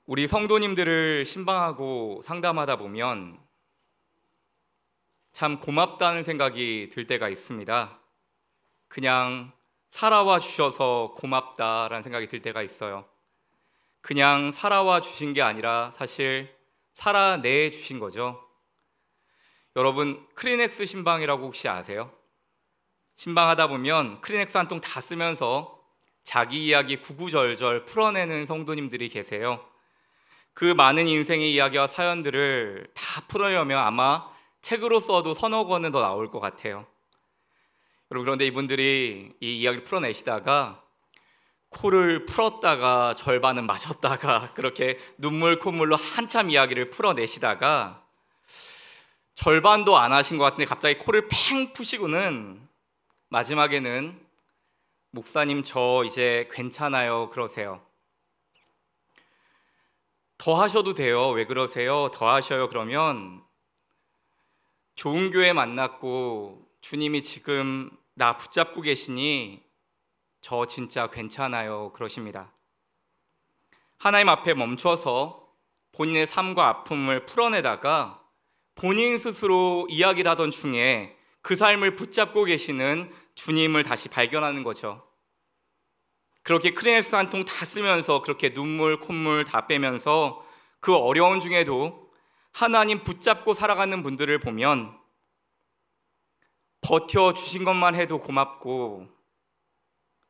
우리 성도님들을 신방하고 상담하다 보면 참 고맙다는 생각이 들 때가 있습니다. 그냥 살아와 주셔서 고맙다라는 생각이 들 때가 있어요. 그냥 살아와 주신 게 아니라 사실 살아내 주신 거죠. 여러분, 크리넥스 신방이라고 혹시 아세요? 신방하다 보면 크리넥스 한 통 다 쓰면서 자기 이야기 구구절절 풀어내는 성도님들이 계세요. 그 많은 인생의 이야기와 사연들을 다 풀어내려면 아마 책으로 써도 서너 권은 더 나올 것 같아요. 여러분, 그런데 이분들이 이 이야기를 풀어내시다가 코를 풀었다가 절반은 마셨다가 그렇게 눈물 콧물로 한참 이야기를 풀어내시다가 절반도 안 하신 것 같은데 갑자기 코를 팽 푸시고는 마지막에는 목사님 저 이제 괜찮아요 그러세요. 더 하셔도 돼요. 왜 그러세요? 더 하셔요. 그러면 좋은 교회 만났고 주님이 지금 나 붙잡고 계시니 저 진짜 괜찮아요 그러십니다. 하나님 앞에 멈춰서 본인의 삶과 아픔을 풀어내다가 본인 스스로 이야기를 하던 중에 그 삶을 붙잡고 계시는 주님을 다시 발견하는 거죠. 그렇게 크리넥스 한 통 다 쓰면서 그렇게 눈물 콧물 다 빼면서 그 어려운 중에도 하나님 붙잡고 살아가는 분들을 보면 버텨주신 것만 해도 고맙고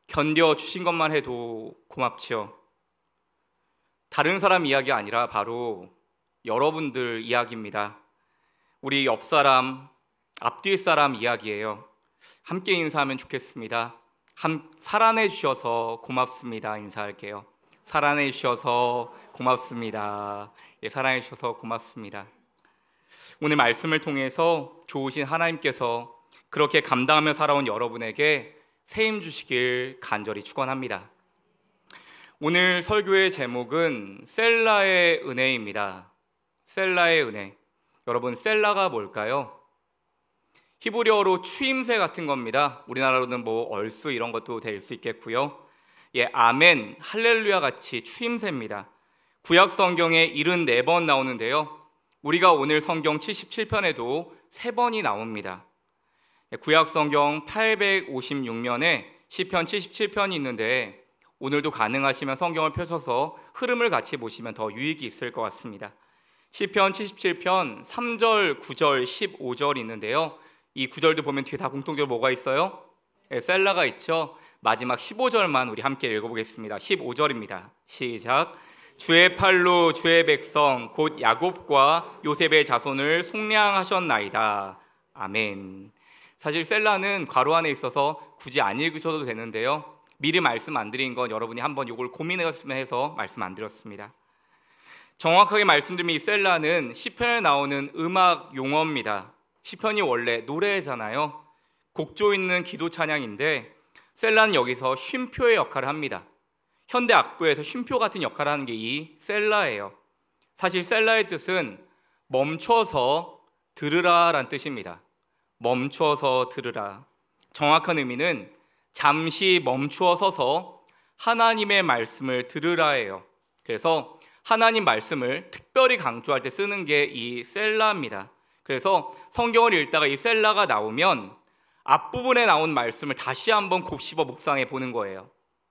견뎌주신 것만 해도 고맙죠. 다른 사람 이야기 아니라 바로 여러분들 이야기입니다. 우리 옆 사람, 앞뒤 사람 이야기예요. 함께 인사하면 좋겠습니다. 살아내 주셔서 고맙습니다. 인사할게요. 살아내 주셔서 고맙습니다. 예, 사랑해 주셔서 고맙습니다. 오늘 말씀을 통해서 좋으신 하나님께서 그렇게 감당하며 살아온 여러분에게 세임 주시길 간절히 축원합니다. 오늘 설교의 제목은 셀라의 은혜입니다. 셀라의 은혜. 여러분, 셀라가 뭘까요? 히브리어로 추임새 같은 겁니다. 우리나라로는 뭐 얼쑤 이런 것도 될 수 있겠고요. 예, 아멘, 할렐루야 같이 추임새입니다. 구약 성경에 74번 나오는데요. 우리가 오늘 성경 77편에도 3번이 나옵니다. 구약 성경 856면에 시편 77편이 있는데 오늘도 가능하시면 성경을 펴셔서 흐름을 같이 보시면 더 유익이 있을 것 같습니다. 시편 77편 3절, 9절, 15절 있는데요. 이 구절도 보면 뒤에 다 공통적으로 뭐가 있어요? 셀라가 있죠. 마지막 15절만 우리 함께 읽어보겠습니다. 15절입니다. 시작. 주의 팔로 주의 백성 곧 야곱과 요셉의 자손을 속량하셨나이다. 아멘. 사실 셀라는 괄호 안에 있어서 굳이 안 읽으셔도 되는데요. 미리 말씀 안 드린 건 여러분이 한번 이걸 고민해봤으면 해서 말씀 안 드렸습니다. 정확하게 말씀드리면 이 셀라는 시편에 나오는 음악 용어입니다. 시편이 원래 노래잖아요. 곡조 있는 기도 찬양인데 셀라는 여기서 쉼표의 역할을 합니다. 현대 악보에서 쉼표 같은 역할을 하는 게 이 셀라예요. 사실 셀라의 뜻은 멈춰서 들으라 라는 뜻입니다. 멈춰서 들으라. 정확한 의미는 잠시 멈추어 서서 하나님의 말씀을 들으라예요. 그래서 하나님 말씀을 특별히 강조할 때 쓰는 게 이 셀라입니다. 그래서 성경을 읽다가 이 셀라가 나오면 앞부분에 나온 말씀을 다시 한번 곱씹어 묵상해 보는 거예요.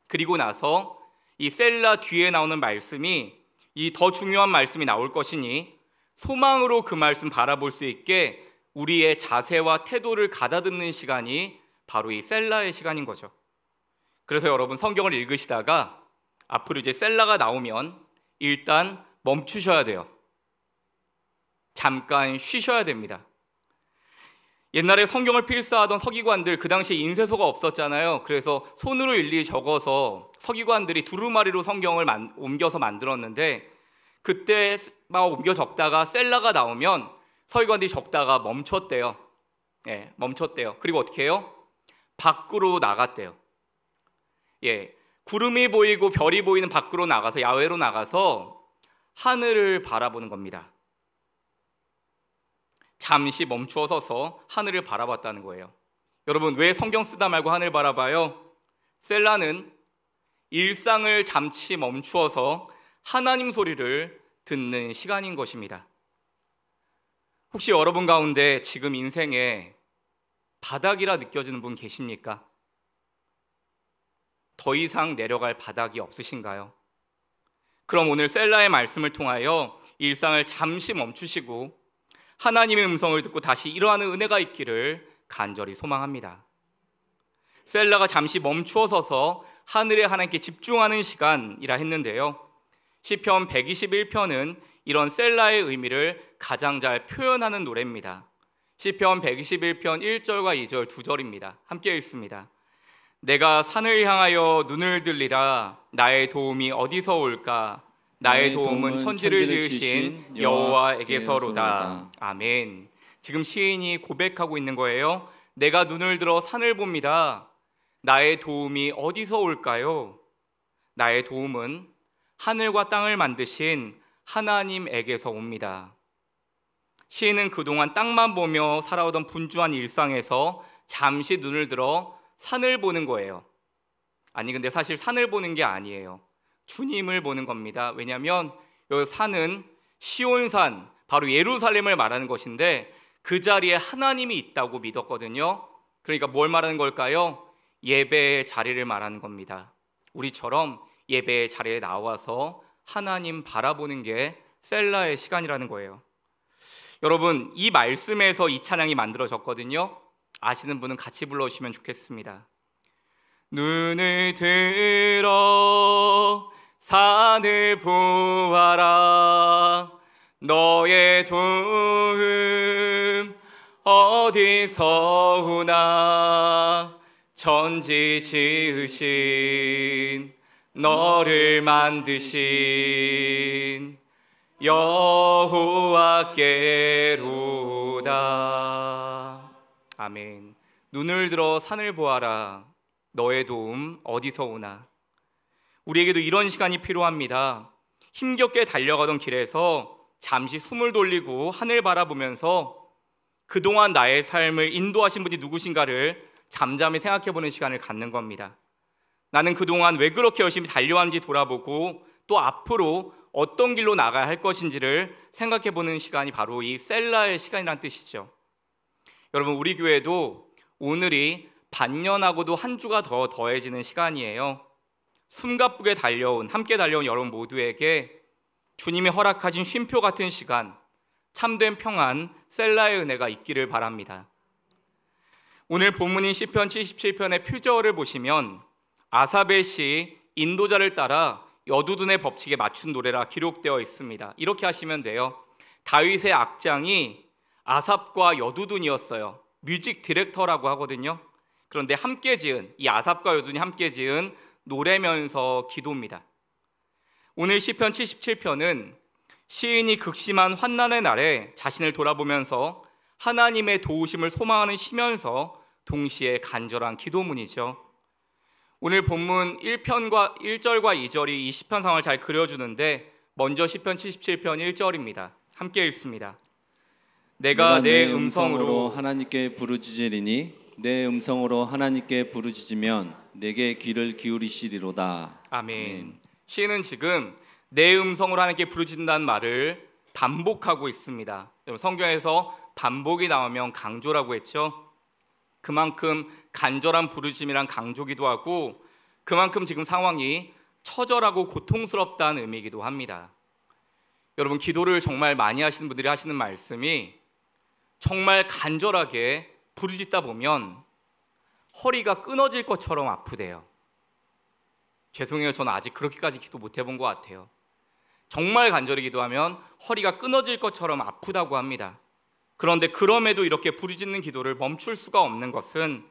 그리고 나서 이 셀라 뒤에 나오는 말씀이 이 더 중요한 말씀이 나올 것이니 소망으로 그 말씀 바라볼 수 있게 우리의 자세와 태도를 가다듬는 시간이 바로 이 셀라의 시간인 거죠. 그래서 여러분 성경을 읽으시다가 앞으로 이제 셀라가 나오면 일단 멈추셔야 돼요. 잠깐 쉬셔야 됩니다. 옛날에 성경을 필사하던 서기관들, 그 당시에 인쇄소가 없었잖아요. 그래서 손으로 일일이 적어서 서기관들이 두루마리로 성경을 옮겨서 만들었는데 그때 막 옮겨 적다가 셀라가 나오면 서기관들이 적다가 멈췄대요. 예, 멈췄대요. 그리고 어떻게 해요? 밖으로 나갔대요. 예, 구름이 보이고 별이 보이는 밖으로 나가서 야외로 나가서 하늘을 바라보는 겁니다. 잠시 멈추어 서서 하늘을 바라봤다는 거예요. 여러분, 왜 성경 쓰다 말고 하늘 바라봐요? 셀라는 일상을 잠시 멈추어서 하나님 소리를 듣는 시간인 것입니다. 혹시 여러분 가운데 지금 인생에 바닥이라 느껴지는 분 계십니까? 더 이상 내려갈 바닥이 없으신가요? 그럼 오늘 셀라의 말씀을 통하여 일상을 잠시 멈추시고 하나님의 음성을 듣고 다시 일어나는 은혜가 있기를 간절히 소망합니다. 셀라가 잠시 멈추어 서서 하늘의 하나님께 집중하는 시간이라 했는데요, 시편 121편은 이런 셀라의 의미를 가장 잘 표현하는 노래입니다. 시편 121편 1절과 2절 두 절입니다. 함께 읽습니다. 내가 산을 향하여 눈을 들리라. 나의 도움이 어디서 올까? 나의 도움은 천지를 지으신 여호와에게서로다. 아멘. 지금 시인이 고백하고 있는 거예요. 내가 눈을 들어 산을 봅니다. 나의 도움이 어디서 올까요? 나의 도움은 하늘과 땅을 만드신 하나님에게서 옵니다. 시인은 그동안 땅만 보며 살아오던 분주한 일상에서 잠시 눈을 들어 산을 보는 거예요. 아니, 근데 사실 산을 보는 게 아니에요. 주님을 보는 겁니다. 왜냐하면 이 산은 시온산, 바로 예루살렘을 말하는 것인데 그 자리에 하나님이 있다고 믿었거든요. 그러니까 뭘 말하는 걸까요? 예배의 자리를 말하는 겁니다. 우리처럼 예배의 자리에 나와서 하나님 바라보는 게 셀라의 시간이라는 거예요. 여러분, 이 말씀에서 이 찬양이 만들어졌거든요. 아시는 분은 같이 불러주시면 좋겠습니다. 눈을 들어 산을 보아라. 너의 도움 어디서 오나. 천지 지으신 너를 만드신 여호와께로다. 아멘. 눈을 들어 산을 보아라. 너의 도움 어디서 오나. 우리에게도 이런 시간이 필요합니다. 힘겹게 달려가던 길에서 잠시 숨을 돌리고 하늘 바라보면서 그동안 나의 삶을 인도하신 분이 누구신가를 잠잠히 생각해보는 시간을 갖는 겁니다. 나는 그동안 왜 그렇게 열심히 달려왔는지 돌아보고 또 앞으로 어떤 길로 나가야 할 것인지를 생각해보는 시간이 바로 이 셀라의 시간이란 뜻이죠. 여러분, 우리 교회도 오늘이 반년하고도 한 주가 더 더해지는 시간이에요. 숨가쁘게 함께 달려온 여러분 모두에게 주님이 허락하신 쉼표 같은 시간, 참된 평안, 셀라의 은혜가 있기를 바랍니다. 오늘 본문인 시편 77편의 표절을 보시면 아삽의 시 인도자를 따라 여두둔의 법칙에 맞춘 노래라 기록되어 있습니다. 이렇게 하시면 돼요. 다윗의 악장이 아삽과 여두둔이었어요. 뮤직 디렉터라고 하거든요. 그런데 함께 지은, 이 아삽과 여두둔이 함께 지은 노래면서 기도입니다. 오늘 시편 77편은 시인이 극심한 환난의 날에 자신을 돌아보면서 하나님의 도우심을 소망하는 시면서 동시에 간절한 기도문이죠. 오늘 본문 1절과 2절이 이 시편 상황을 잘 그려주는데 먼저 시편 77편 1절입니다. 함께 읽습니다. 내가 내 음성으로 하나님께 부르짖으리니 내 음성으로 하나님께 부르짖으면 내게 귀를 기울이시리로다. 아멘. 시인은 지금 내 음성으로 하나님께 부르짖는다는 말을 반복하고 있습니다. 성경에서 반복이 나오면 강조라고 했죠. 그만큼 간절한 부르짖음이란 강조기도 하고 그만큼 지금 상황이 처절하고 고통스럽다는 의미이기도 합니다. 여러분, 기도를 정말 많이 하시는 분들이 하시는 말씀이 정말 간절하게 부르짖다 보면 허리가 끊어질 것처럼 아프대요. 죄송해요, 저는 아직 그렇게까지 기도 못 해본 것 같아요. 정말 간절히 기도하면 허리가 끊어질 것처럼 아프다고 합니다. 그런데 그럼에도 이렇게 부르짖는 기도를 멈출 수가 없는 것은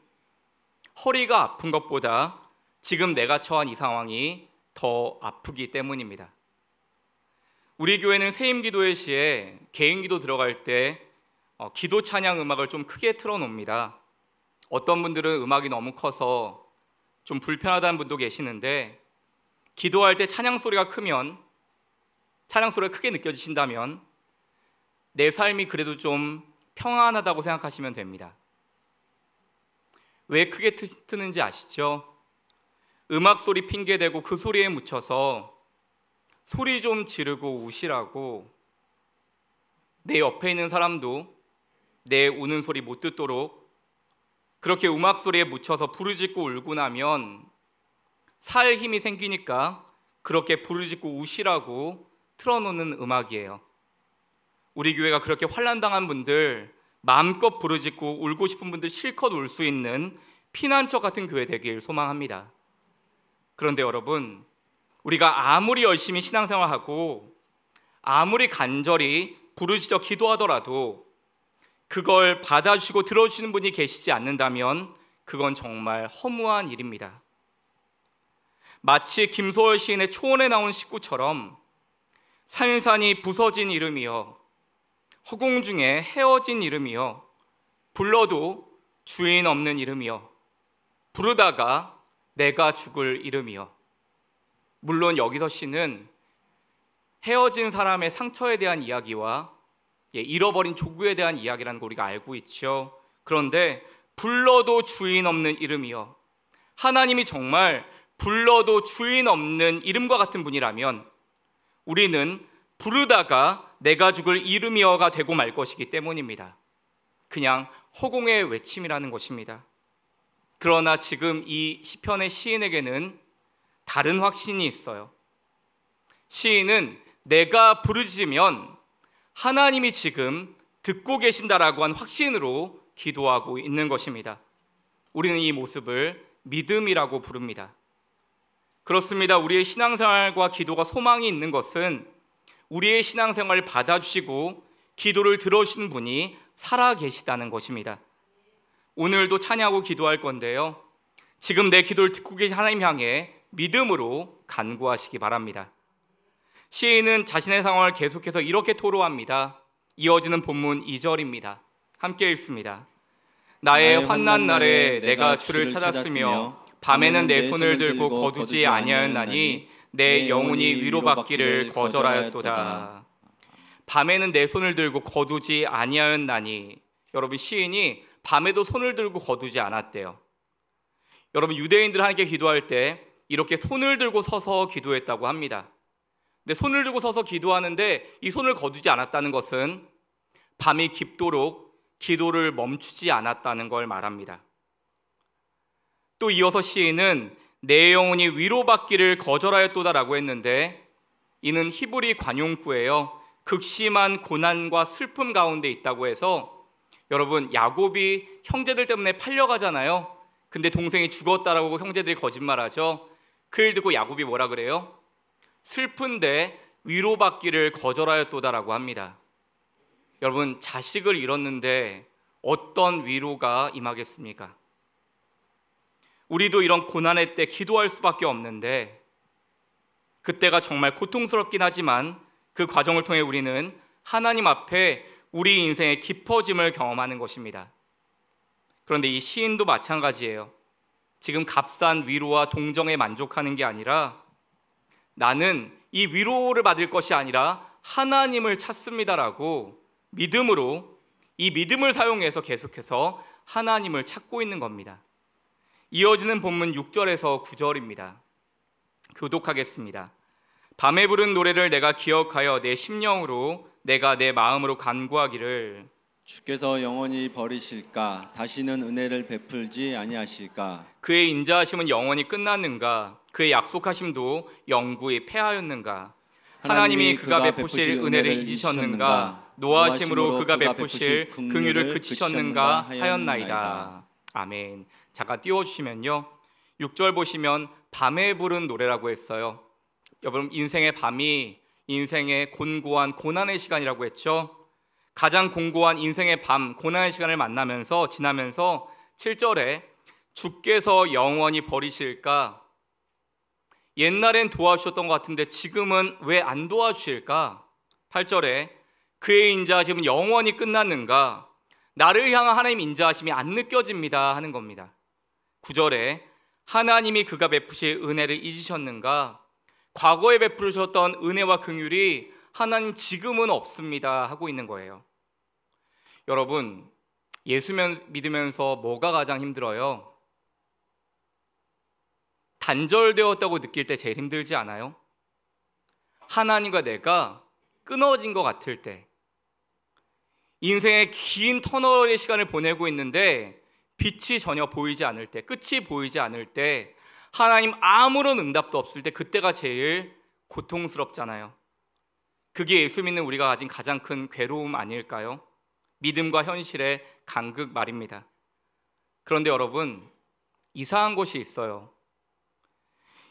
허리가 아픈 것보다 지금 내가 처한 이 상황이 더 아프기 때문입니다. 우리 교회는 세임기도회 시에 개인기도 들어갈 때 기도 찬양 음악을 좀 크게 틀어놓습니다. 어떤 분들은 음악이 너무 커서 좀 불편하다는 분도 계시는데 기도할 때 찬양 소리가 크게 느껴지신다면 내 삶이 그래도 좀 평안하다고 생각하시면 됩니다. 왜 크게 트는지 아시죠? 음악 소리 핑계대고 그 소리에 묻혀서 소리 좀 지르고 우시라고 내 옆에 있는 사람도 내 우는 소리 못 듣도록 그렇게 음악 소리에 묻혀서 부르짖고 울고 나면 살 힘이 생기니까 그렇게 부르짖고 우시라고 틀어놓는 음악이에요. 우리 교회가 그렇게 환난당한 분들, 마음껏 부르짖고 울고 싶은 분들 실컷 울 수 있는 피난처 같은 교회 되길 소망합니다. 그런데 여러분, 우리가 아무리 열심히 신앙생활하고 아무리 간절히 부르짖어 기도하더라도 그걸 받아주시고 들어주시는 분이 계시지 않는다면 그건 정말 허무한 일입니다. 마치 김소월 시인의 초원에 나온 식구처럼 산산이 부서진 이름이여, 허공 중에 헤어진 이름이여, 불러도 주인 없는 이름이여, 부르다가 내가 죽을 이름이여. 물론 여기서 시는 헤어진 사람의 상처에 대한 이야기와 잃어버린 조구에 대한 이야기라는 거 우리가 알고 있죠. 그런데 불러도 주인 없는 이름이여, 하나님이 정말 불러도 주인 없는 이름과 같은 분이라면 우리는 부르다가 내가 죽을 이름이여가 되고 말 것이기 때문입니다. 그냥 허공의 외침이라는 것입니다. 그러나 지금 이 시편의 시인에게는 다른 확신이 있어요. 시인은 내가 부르짖으면 하나님이 지금 듣고 계신다라고 한 확신으로 기도하고 있는 것입니다. 우리는 이 모습을 믿음이라고 부릅니다. 그렇습니다. 우리의 신앙생활과 기도가 소망이 있는 것은 우리의 신앙생활을 받아주시고 기도를 들어주시는 분이 살아계시다는 것입니다. 오늘도 찬양하고 기도할 건데요, 지금 내 기도를 듣고 계신 하나님 향해 믿음으로 간구하시기 바랍니다. 시인은 자신의 상황을 계속해서 이렇게 토로합니다. 이어지는 본문 2절입니다. 함께 읽습니다. 나의 환난 날에 내가 주를 찾았으며 밤에는 내 손을 들고 거두지 아니하였나니 내 영혼이 위로받기를 거절하였도다. 밤에는 내 손을 들고 거두지 아니하였나니, 여러분, 시인이 밤에도 손을 들고 거두지 않았대요. 여러분, 유대인들 하나님께 기도할 때 이렇게 손을 들고 서서 기도했다고 합니다. 근데 손을 들고 서서 기도하는데 이 손을 거두지 않았다는 것은 밤이 깊도록 기도를 멈추지 않았다는 걸 말합니다. 또 이어서 시인은 내 영혼이 위로받기를 거절하였도다라고 했는데, 이는 히브리 관용구예요. 극심한 고난과 슬픔 가운데 있다고 해서, 여러분, 야곱이 형제들 때문에 팔려가잖아요. 근데 동생이 죽었다라고 형제들이 거짓말하죠. 그 일 듣고 야곱이 뭐라 그래요? 슬픈데 위로받기를 거절하였도다라고 합니다. 여러분, 자식을 잃었는데 어떤 위로가 임하겠습니까? 우리도 이런 고난의 때 기도할 수밖에 없는데, 그때가 정말 고통스럽긴 하지만 그 과정을 통해 우리는 하나님 앞에 우리 인생의 깊어짐을 경험하는 것입니다. 그런데 이 시인도 마찬가지예요. 지금 값싼 위로와 동정에 만족하는 게 아니라, 나는 이 위로를 받을 것이 아니라 하나님을 찾습니다라고 믿음으로, 이 믿음을 사용해서 계속해서 하나님을 찾고 있는 겁니다. 이어지는 본문 6절에서 9절입니다. 교독하겠습니다. 밤에 부른 노래를 내가 기억하여 내 심령으로, 내가 내 마음으로 간구하기를, 주께서 영원히 버리실까? 다시는 은혜를 베풀지 아니하실까? 그의 인자하심은 영원히 끝났는가? 그의 약속하심도 영구히 패하였는가? 하나님이 그가 베푸실 은혜를 잊으셨는가? 노하심으로 그가 베푸실 긍휼을 그치셨는가 하였나이다. 아멘. 잠깐 띄워주시면요, 6절 보시면 밤에 부른 노래라고 했어요. 여러분, 인생의 밤이 인생의 곤고한 고난의 시간이라고 했죠. 가장 공고한 인생의 밤, 고난의 시간을 지나면서 7절에 주께서 영원히 버리실까? 옛날엔 도와주셨던 것 같은데 지금은 왜 안 도와주실까? 8절에 그의 인자하심은 영원히 끝났는가? 나를 향한 하나님 인자하심이 안 느껴집니다 하는 겁니다. 9절에 하나님이 그가 베푸실 은혜를 잊으셨는가? 과거에 베푸셨던 은혜와 긍휼이 하나님 지금은 없습니다 하고 있는 거예요. 여러분, 예수 믿으면서 뭐가 가장 힘들어요? 단절되었다고 느낄 때 제일 힘들지 않아요? 하나님과 내가 끊어진 것 같을 때, 인생의 긴 터널의 시간을 보내고 있는데 빛이 전혀 보이지 않을 때, 끝이 보이지 않을 때, 하나님 아무런 응답도 없을 때, 그때가 제일 고통스럽잖아요. 그게 예수 믿는 우리가 가진 가장 큰 괴로움 아닐까요? 믿음과 현실의 간극 말입니다. 그런데 여러분, 이상한 것이 있어요.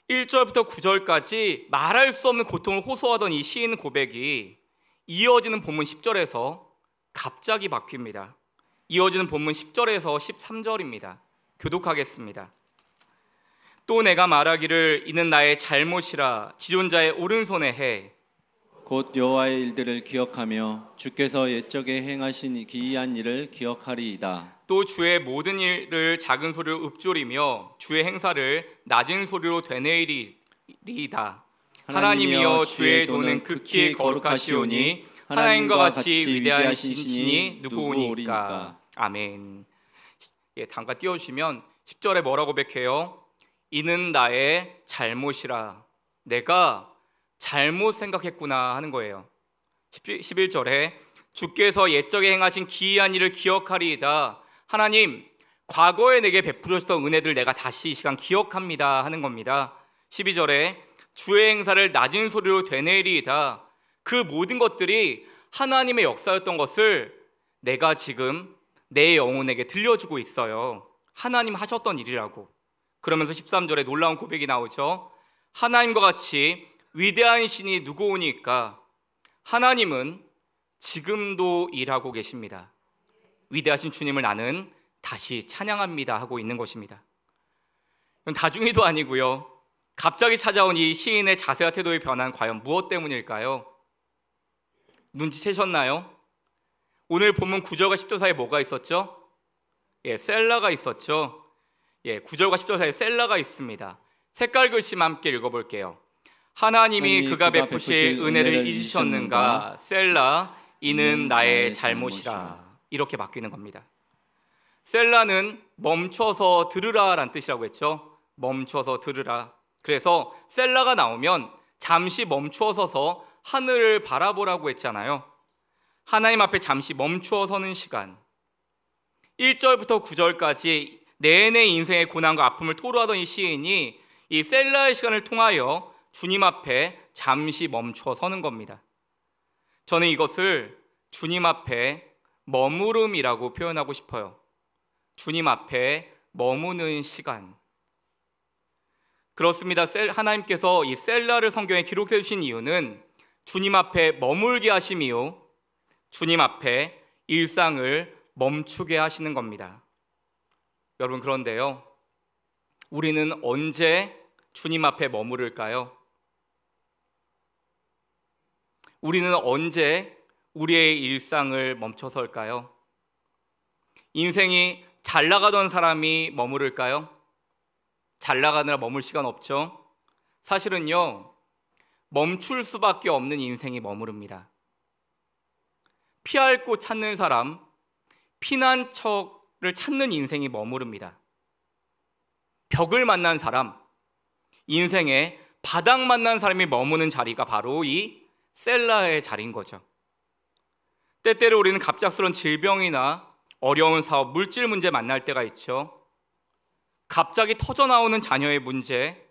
1절부터 9절까지 말할 수 없는 고통을 호소하던 이 시인 고백이 이어지는 본문 10절에서 갑자기 바뀝니다. 이어지는 본문 10절에서 13절입니다. 교독하겠습니다. 또 내가 말하기를 이는 나의 잘못이라 지존자의 오른손에 해. 곧 여호와의 일들을 기억하며 주께서 옛적에 행하신 기이한 일을 기억하리이다. 또 주의 모든 일을 작은 소리로 읊조리며 주의 행사를 낮은 소리로 되뇌이리이다. 하나님이여 주의 도는 극히 거룩하시오니 하나님과 같이 위대하신 신이 누구오니까. 아멘. 단가 띄워주시면 10절에 뭐라고 고백해요? 이는 나의 잘못이라, 내가 잘못 생각했구나 하는 거예요. 11절에 주께서 옛적에 행하신 기이한 일을 기억하리이다. 하나님, 과거에 내게 베풀으셨던 은혜들 내가 다시 이 시간 기억합니다 하는 겁니다. 12절에 주의 행사를 낮은 소리로 되뇌이리이다. 그 모든 것들이 하나님의 역사였던 것을 내가 지금 내 영혼에게 들려주고 있어요. 하나님 하셨던 일이라고. 그러면서 13절에 놀라운 고백이 나오죠. 하나님과 같이 위대한 신이 누구오니까. 하나님은 지금도 일하고 계십니다. 위대하신 주님을 나는 다시 찬양합니다 하고 있는 것입니다. 다중이도 아니고요. 갑자기 찾아온 이 시인의 자세와 태도의 변화는 과연 무엇 때문일까요? 눈치채셨나요? 오늘 본문 9절과 10절 사이에 뭐가 있었죠? 셀라가 있었죠. 9절과 10절 사이에 셀라가 있습니다. 색깔 글씨만 함께 읽어볼게요. 하나님이 그가 베푸실 은혜를 잊으셨는가? 셀라, 이는 나의 잘못이라. 이렇게 바뀌는 겁니다. 셀라는 멈춰서 들으라라는 뜻이라고 했죠. 멈춰서 들으라. 그래서 셀라가 나오면 잠시 멈추어 서서 하늘을 바라보라고 했잖아요. 하나님 앞에 잠시 멈추어 서는 시간. 1절부터 9절까지 내내 인생의 고난과 아픔을 토로하던 이 시인이 이 셀라의 시간을 통하여 주님 앞에 잠시 멈추어 서는 겁니다. 저는 이것을 주님 앞에 머무름이라고 표현하고 싶어요. 주님 앞에 머무는 시간. 그렇습니다. 하나님께서 이 셀라를 성경에 기록해 주신 이유는 주님 앞에 머물게 하심이요, 주님 앞에 일상을 멈추게 하시는 겁니다. 여러분, 그런데요, 우리는 언제 주님 앞에 머무를까요? 우리는 언제 우리의 일상을 멈춰설까요? 인생이 잘 나가던 사람이 머무를까요? 잘 나가느라 머물 시간 없죠? 사실은요, 멈출 수밖에 없는 인생이 머무릅니다. 피할 곳 찾는 사람, 피난처를 찾는 인생이 머무릅니다. 벽을 만난 사람, 인생에 바닥 만난 사람이 머무는 자리가 바로 이 셀라의 자리인 거죠. 때때로 우리는 갑작스러운 질병이나 어려운 사업, 물질 문제 만날 때가 있죠. 갑자기 터져나오는 자녀의 문제,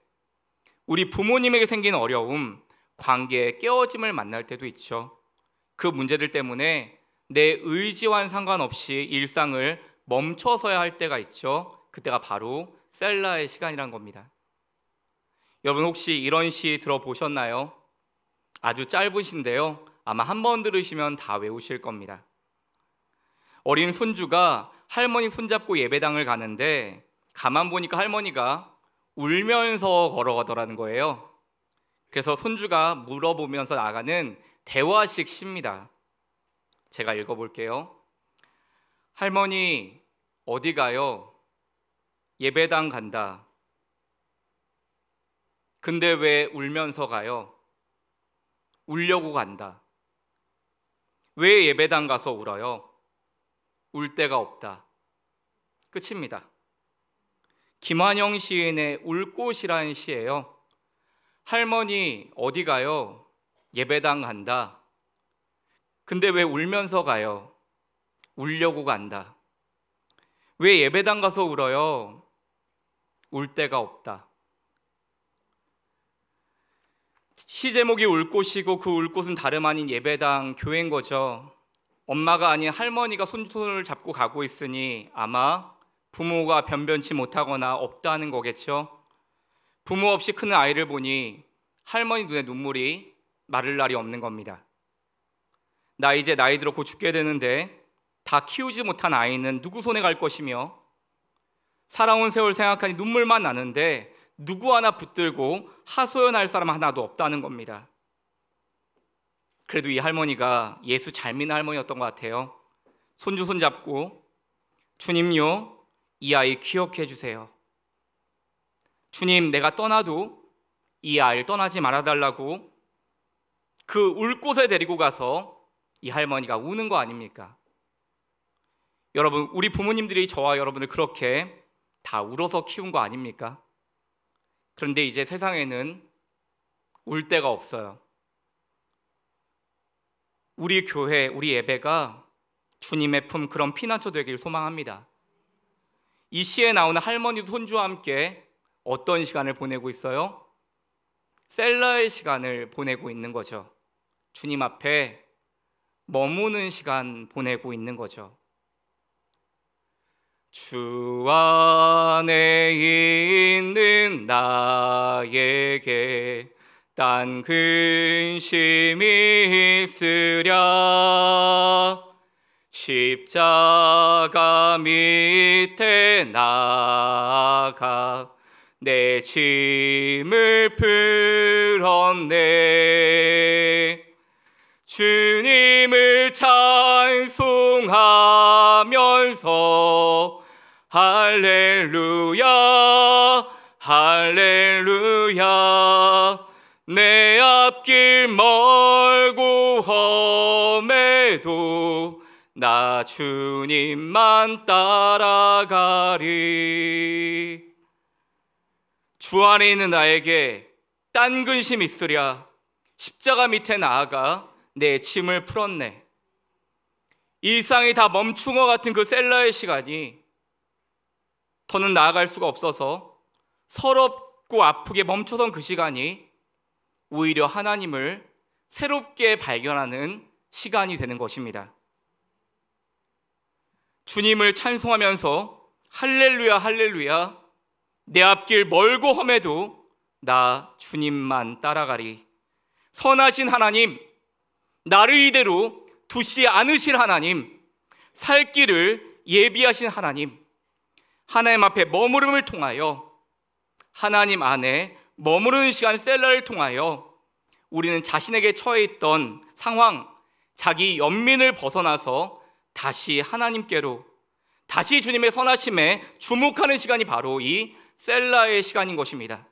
우리 부모님에게 생긴 어려움, 관계의 깨어짐을 만날 때도 있죠. 그 문제들 때문에 내 의지와는 상관없이 일상을 멈춰서야 할 때가 있죠. 그때가 바로 셀라의 시간이란 겁니다. 여러분, 혹시 이런 시 들어보셨나요? 아주 짧으신데요, 아마 한 번 들으시면 다 외우실 겁니다. 어린 손주가 할머니 손잡고 예배당을 가는데 가만 보니까 할머니가 울면서 걸어가더라는 거예요. 그래서 손주가 물어보면서 나가는 대화식 시입니다. 제가 읽어볼게요. 할머니, 어디 가요? 예배당 간다. 근데 왜 울면서 가요? 울려고 간다. 왜 예배당 가서 울어요? 울 데가 없다. 끝입니다. 김환영 시인의 울꽃이라는 시예요. 할머니, 어디 가요? 예배당 간다. 근데 왜 울면서 가요? 울려고 간다. 왜 예배당 가서 울어요? 울 데가 없다. 시 제목이 울 곳이고 그 울 곳은 다름 아닌 예배당, 교회인 거죠. 엄마가 아닌 할머니가 손을 잡고 가고 있으니 아마 부모가 변변치 못하거나 없다는 거겠죠. 부모 없이 크는 아이를 보니 할머니 눈에 눈물이 마를 날이 없는 겁니다. 나 이제 나이 들어 곧 죽게 되는데 다 키우지 못한 아이는 누구 손에 갈 것이며, 살아온 세월 생각하니 눈물만 나는데 누구 하나 붙들고 하소연할 사람 하나도 없다는 겁니다. 그래도 이 할머니가 예수 잘 믿는 할머니였던 것 같아요. 손주 손잡고, 주님요, 이 아이 기억해 주세요. 주님, 내가 떠나도 이 아이를 떠나지 말아달라고 그 울 곳에 데리고 가서 이 할머니가 우는 거 아닙니까? 여러분, 우리 부모님들이 저와 여러분을 그렇게 다 울어서 키운 거 아닙니까? 그런데 이제 세상에는 울 데가 없어요. 우리 교회, 우리 예배가 주님의 품, 그런 피난처 되길 소망합니다. 이 시에 나오는 할머니도 손주와 함께 어떤 시간을 보내고 있어요? 셀라의 시간을 보내고 있는 거죠. 주님 앞에 머무는 시간 보내고 있는 거죠. 주 안에 있는 나에게 딴 근심이 있으랴. 십자가 밑에 나가 내 짐을 풀었네. 주님을 찬송하면서 할렐루야 할렐루야. 내 앞길 멀고 험해도 나 주님만 따라가리. 주 안에 있는 나에게 딴 근심 있으랴. 십자가 밑에 나아가 내 짐을 풀었네. 일상이 다 멈춘 것 같은 그 셀라의 시간이 더는 나아갈 수가 없어서 서럽고 아프게 멈춰선 그 시간이 오히려 하나님을 새롭게 발견하는 시간이 되는 것입니다. 주님을 찬송하면서 할렐루야 할렐루야, 내 앞길 멀고 험해도 나 주님만 따라가리. 선하신 하나님, 나를 이대로 두지 않으실 하나님, 살 길을 예비하신 하나님, 하나님 앞에 머무름을 통하여, 하나님 안에 머무르는 시간 셀라를 통하여 우리는 자신에게 처해 있던 상황, 자기 연민을 벗어나서 다시 하나님께로, 다시 주님의 선하심에 주목하는 시간이 바로 이 셀라의 시간인 것입니다.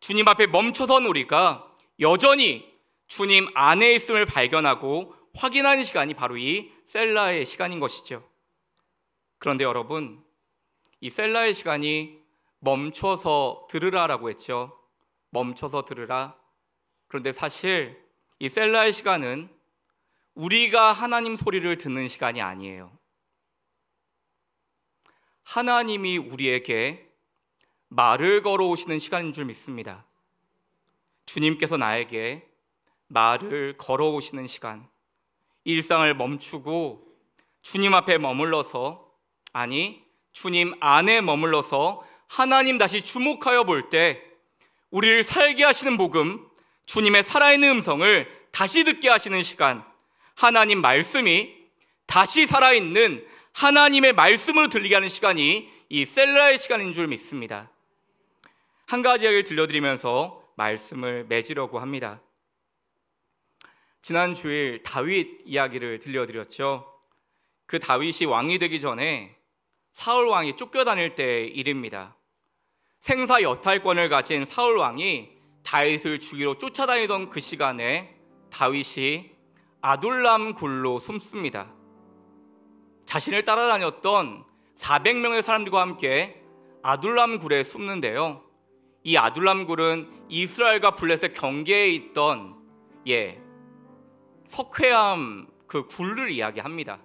주님 앞에 멈춰선 우리가 여전히 주님 안에 있음을 발견하고 확인하는 시간이 바로 이 셀라의 시간인 것이죠. 그런데 여러분, 이 셀라의 시간이 멈춰서 들으라라고 했죠. 멈춰서 들으라. 그런데 사실 이 셀라의 시간은 우리가 하나님 소리를 듣는 시간이 아니에요. 하나님이 우리에게 말을 걸어오시는 시간인 줄 믿습니다. 주님께서 나에게 말을 걸어오시는 시간, 일상을 멈추고 주님 앞에 머물러서, 아니 주님 안에 머물러서 하나님 다시 주목하여 볼 때 우리를 살게 하시는 복음, 주님의 살아있는 음성을 다시 듣게 하시는 시간, 하나님 말씀이 다시 살아있는 하나님의 말씀으로 들리게 하는 시간이 이 셀라의 시간인 줄 믿습니다. 한 가지 이야기를 들려드리면서 말씀을 맺으려고 합니다. 지난 주일 다윗 이야기를 들려드렸죠. 그 다윗이 왕이 되기 전에 사울 왕이 쫓겨다닐 때 일입니다. 생사 여탈권을 가진 사울 왕이 다윗을 죽이러 쫓아다니던 그 시간에 다윗이 아둘람 굴로 숨습니다. 자신을 따라다녔던 400명의 사람들과 함께 아둘람 굴에 숨는데요, 이 아둘람 굴은 이스라엘과 블레셋 경계에 있던 석회암 그 굴을 이야기합니다.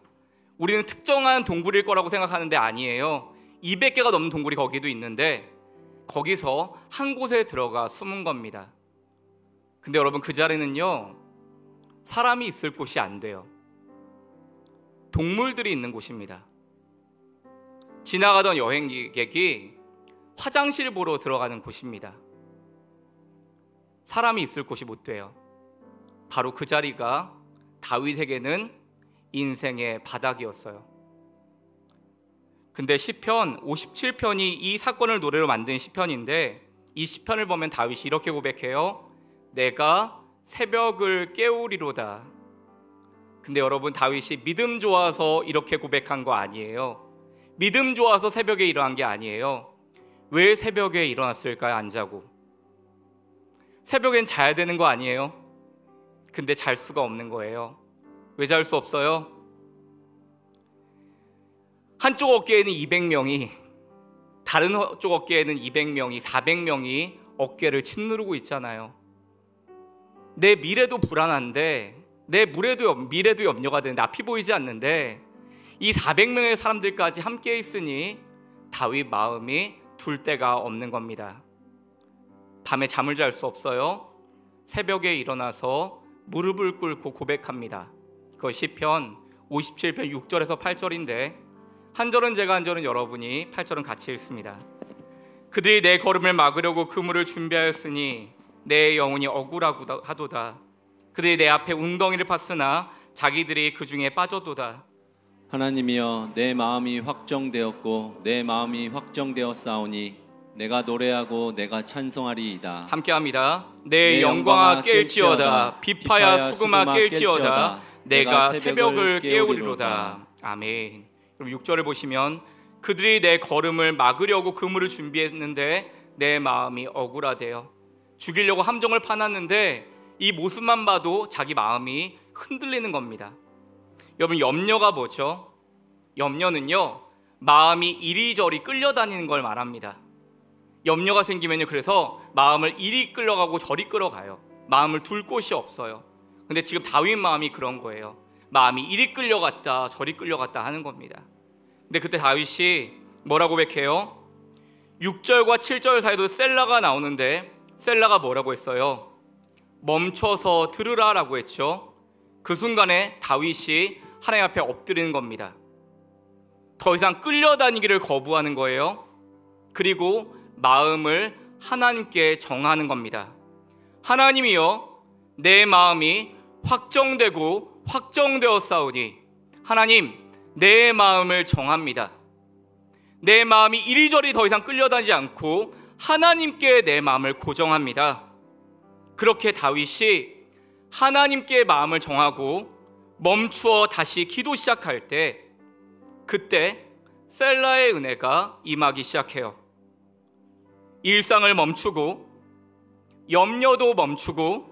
우리는 특정한 동굴일 거라고 생각하는데 아니에요. 200개가 넘는 동굴이 거기도 있는데 거기서 한 곳에 들어가 숨은 겁니다. 근데 여러분, 그 자리는요, 사람이 있을 곳이 안 돼요. 동물들이 있는 곳입니다. 지나가던 여행객이 화장실 보러 들어가는 곳입니다. 사람이 있을 곳이 못 돼요. 바로 그 자리가 다윗에게는 인생의 바닥이었어요. 근데 시편 57편이 이 사건을 노래로 만든 시편인데, 이 시편을 보면 다윗이 이렇게 고백해요. 내가 새벽을 깨우리로다. 근데 여러분, 다윗이 믿음 좋아서 이렇게 고백한 거 아니에요. 믿음 좋아서 새벽에 일어난 게 아니에요. 왜 새벽에 일어났을까요? 안 자고. 새벽엔 자야 되는 거 아니에요? 근데 잘 수가 없는 거예요. 왜 잘 수 없어요? 한쪽 어깨에는 200명이, 다른 쪽 어깨에는 200명이, 400명이 어깨를 짓누르고 있잖아요. 내 미래도 불안한데, 내 미래도 염려가 되는데, 앞이 보이지 않는데 이 400명의 사람들까지 함께 있으니 다윗 마음이 둘 데가 없는 겁니다. 밤에 잠을 잘 수 없어요. 새벽에 일어나서 무릎을 꿇고 고백합니다. 그거 시편 57편 6절에서 8절인데, 한 절은 제가, 한 절은 여러분이, 8절은 같이 읽습니다. 그들이 내 걸음을 막으려고 그물을 준비하였으니 내 영혼이 억울하도다. 그들이 내 앞에 웅덩이를 팠으나 자기들이 그 중에 빠져도다. 하나님이여, 내 마음이 확정되었고 내 마음이 확정되었사오니 내가 노래하고 내가 찬송하리이다. 함께합니다. 내 영광아 깰지어다. 비파야 수금아 깰지어다. 내가 새벽을 깨우리로다. 아멘. 그럼 6절을 보시면, 그들이 내 걸음을 막으려고 그물을 준비했는데 내 마음이 억울하대요. 죽이려고 함정을 파놨는데 이 모습만 봐도 자기 마음이 흔들리는 겁니다. 여러분, 염려가 뭐죠? 염려는요, 마음이 이리저리 끌려다니는 걸 말합니다. 염려가 생기면요, 그래서 마음을 이리 끌어가고 저리 끌어가요. 마음을 둘 곳이 없어요. 근데 지금 다윗 마음이 그런 거예요. 마음이 이리 끌려갔다 저리 끌려갔다 하는 겁니다. 근데 그때 다윗이 뭐라고 고백해요? 6절과 7절 사이도 셀라가 나오는데, 셀라가 뭐라고 했어요? 멈춰서 들으라 라고 했죠. 그 순간에 다윗이 하나님 앞에 엎드리는 겁니다. 더 이상 끌려다니기를 거부하는 거예요. 그리고 마음을 하나님께 정하는 겁니다. 하나님이여, 내 마음이 확정되고 확정되었사오니, 하나님, 내 마음을 정합니다. 내 마음이 이리저리 더 이상 끌려다니지 않고 하나님께 내 마음을 고정합니다. 그렇게 다윗이 하나님께 마음을 정하고 멈추어 다시 기도 시작할 때, 그때 셀라의 은혜가 임하기 시작해요. 일상을 멈추고 염려도 멈추고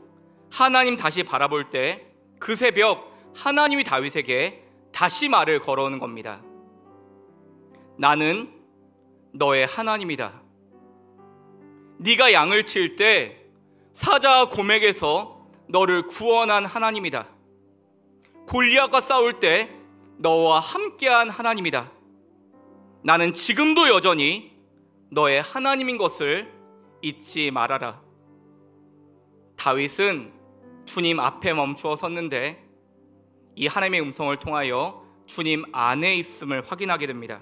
하나님 다시 바라볼 때, 그 새벽 하나님이 다윗에게 다시 말을 걸어오는 겁니다. 나는 너의 하나님이다. 네가 양을 칠 때 사자와 곰에게서 너를 구원한 하나님이다. 골리앗과 싸울 때 너와 함께한 하나님이다. 나는 지금도 여전히 너의 하나님인 것을 잊지 말아라. 다윗은 주님 앞에 멈추어 섰는데, 이 하나님의 음성을 통하여 주님 안에 있음을 확인하게 됩니다.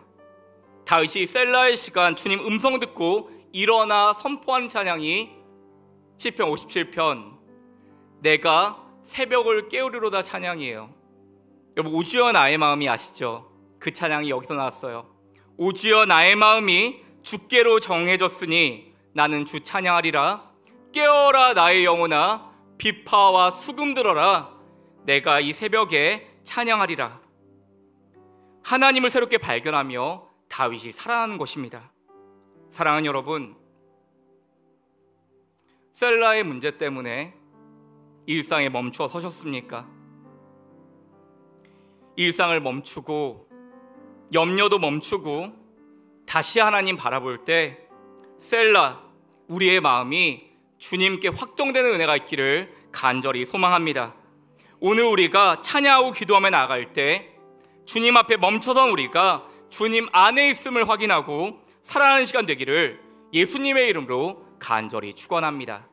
다윗이 셀라의 시간, 주님 음성 듣고 일어나 선포하는 찬양이 시편 57편 내가 새벽을 깨우리로다 찬양이에요. 여러분, 오주여 나의 마음이 아시죠? 그 찬양이 여기서 나왔어요. 오주여 나의 마음이 주께로 정해졌으니 나는 주 찬양하리라. 깨어라 나의 영혼아, 비파와 수금 들어라. 내가 이 새벽에 찬양하리라. 하나님을 새롭게 발견하며 다윗이 살아나는 것입니다. 사랑하는 여러분, 셀라의 문제 때문에 일상에 멈춰 서셨습니까? 일상을 멈추고 염려도 멈추고 다시 하나님 바라볼 때, 셀라, 우리의 마음이 주님께 확정되는 은혜가 있기를 간절히 소망합니다. 오늘 우리가 찬양하고 기도하며 나아갈 때 주님 앞에 멈춰선 우리가 주님 안에 있음을 확인하고 살아나는 시간 되기를 예수님의 이름으로 간절히 축원합니다.